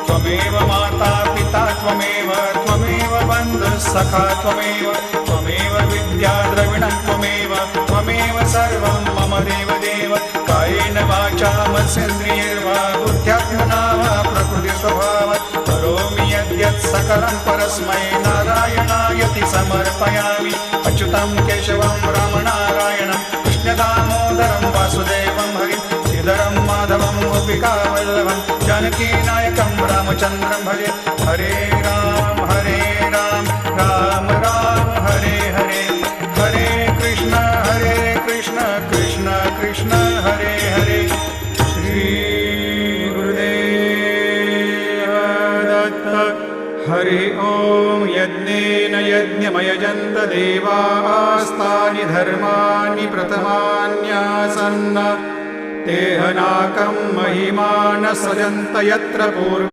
त्वमेव माता पिता त्वमेव बन्धुः सखा त्वमेव विद्या द्रविणं त्वमेव सर्वं मम देवदेव कायेन वाचा मनसेन्द्रियैर्वा बुद्ध्यात्मना वा प्रकृतिस्वभावात् करोमि यद्यत् सकलं परस्मै नारायणायति समर्पयामि अच्युतं केशवं रामनारायणं कृष्णदामोदरं वासुदेवं हरिं श्रीधरं माधवं गोपिकावल्लभं जानकीनायकं रामचन्द्रं भजे हरे राम राम राम हरे हरे हरे कृष्ण कृष्ण कृष्ण हरे हरे श्री गुरुदेव दत्त हरि ओम यज्ञेन यज्ञमयजन्त देवास्तानि धर्माणि प्रथमान्यासन्न तेहनाकं महिमान सजन्त यत्र पूर्व